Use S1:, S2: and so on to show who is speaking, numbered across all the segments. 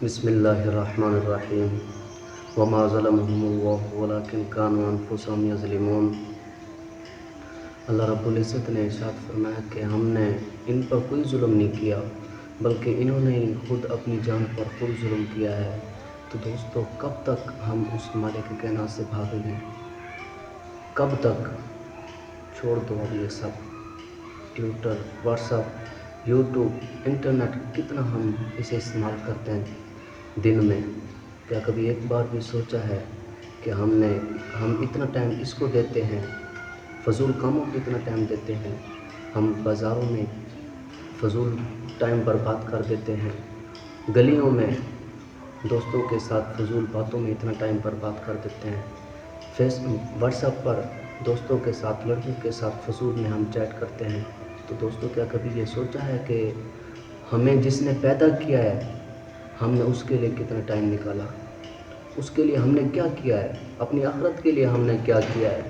S1: بسم اللہ الرحمن الرحیم وما ظلمهم اللہ ولکن كانوا انفسهم یظلمون۔ اللہ رب العزت نے ارشاد فرمایا کہ ہم نے ان پر کوئی ظلم نہیں کیا بلکہ انہوں نے خود اپنی جان پر خود ظلم کیا ہے۔ تو دوستو، کب تک ہم اس مالک کے کائنات سے بھاگیں گے؟ کب تک؟ چھوڑ دو اب یہ سب، Twitter, WhatsApp, YouTube, internet, کتنا ہم اسے استعمال کرتے ہیں دن میں۔ کیا کبھی ایک بار بھی سوچا ہے کہ ہم اتنا ٹائم اس کو دیتے ہیں، فضول کاموں کو اتنا ٹائم دیتے ہیں، ہم بازاروں میں فضول ٹائم برباد کر دیتے ہیں، گلیوں میں دوستوں کے ساتھ فضول باتوں میں اتنا ٹائم برباد کر دیتے ہیں، واٹس ایپ پر دوستوں کے ساتھ، لڑکیوں کے ساتھ فضول میں ہم چیٹ کرتے ہیں۔ تو دوستوں، کیا کبھی یہ سوچا ہے کہ ہمیں جس نے پیدا کیا ہے، ہم نے اس کے لیے کتنا ٹائم نکالا؟ اس کے لیے ہم نے کیا کیا ہے؟ اپنی آخرت کے لیے ہم نے کیا کیا ہے؟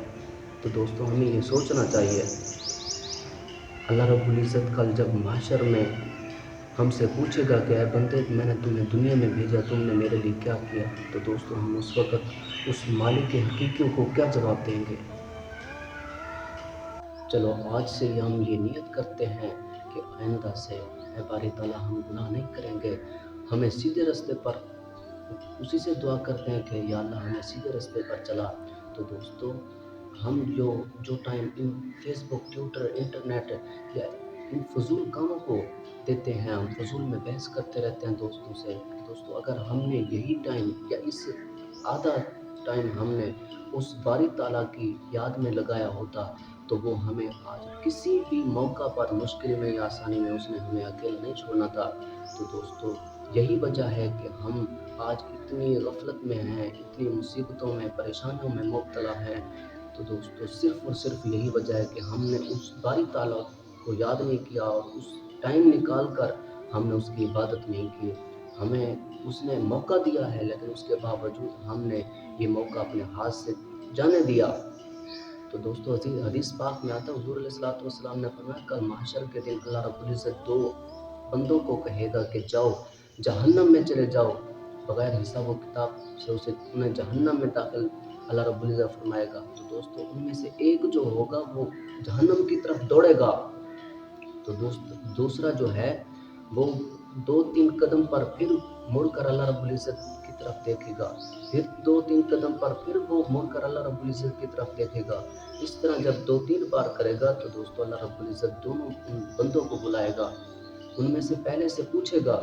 S1: تو دوستوں، ہمیں یہ سوچنا چاہیے۔ اللہ رب العزت کل جب محشر میں ہم سے پوچھے گا کہ اے بندے، میں نے تمہیں دنیا میں بھیجا، تم نے میرے لیے کیا کیا؟ تو دوستوں، ہم اس وقت اس مالک کے حقیقیوں کو کیا جواب دیں گے؟ چلو آج سے ہی ہم یہ نیت کرتے ہیں کہ آئندہ سے اے باری تعالیٰ ہم گناہ نہیں کریں گے، ہمیں سیدھے راستے پر، اسی سے دعا کرتے ہیں کہ یا اللہ ہمیں سیدھے راستے پر چلا۔ تو دوستو، ہم جو time in Facebook, Twitter, internet یا ان فضول کاموں کو دیتے ہیں، ہم فضول میں بحث کرتے رہتے ہیں دوستوں سے۔ دوستو، اگر ہم نے یہی ٹائم یا اس آدھا ٹائم ہم نے اس باری تعالیٰ کی یاد میں لگایا ہوتا تو وہ ہمیں آج کسی بھی موقع پر، مشکل میں یا آسانی میں، اس نے ہمیں اکیلا نہیں چھوڑنا تھا۔ تو دوستو، یہی وجہ ہے کہ ہم آج اتنی غفلت میں ہیں، اتنی مصیبتوں میں، پریشانیوں میں مبتلا ہیں۔ تو دوستو، صرف اور صرف یہی وجہ ہے کہ ہم نے اس باری تعالیٰ کو یاد نہیں کیا، اور اس ٹائم نکال کر ہم نے اس کی عبادت نہیں کی۔ ہمیں اس نے موقع دیا ہے، لیکن اس کے باوجود ہم نے یہ موقع اپنے ہاتھ سے جانے دیا۔ تو دوستو، حدیث پاک میں آتا ہے، حضور علیہ الصلوۃ والسلام نے فرمایا کل محشر کے دن اللہ رب العزت دو بندوں کو کہے گا کہ جاؤ جہنم میں چلے جاؤ، بغیر حساب و کتاب سے انہیں جہنم میں داخل اللہ رب العزت فرمائے گا۔ تو دوستو، ان میں سے ایک جو ہوگا وہ جہنم کی طرف دوڑے گا، تو دوسرا جو ہے وہ 2-3 قدم پر پھر مڑ کر اللہ رب العزت کی طرف دیکھے گا، پھر 2-3 قدم پر پھر وہ مڑ کر اللہ رب العزت کی طرف دیکھے گا۔ اس طرح جب 2-3 بار کرے گا تو دوستو، اللہ رب العزت دونوں ان بندوں کو بلائے گا، ان میں سے پہلے سے پوچھے گا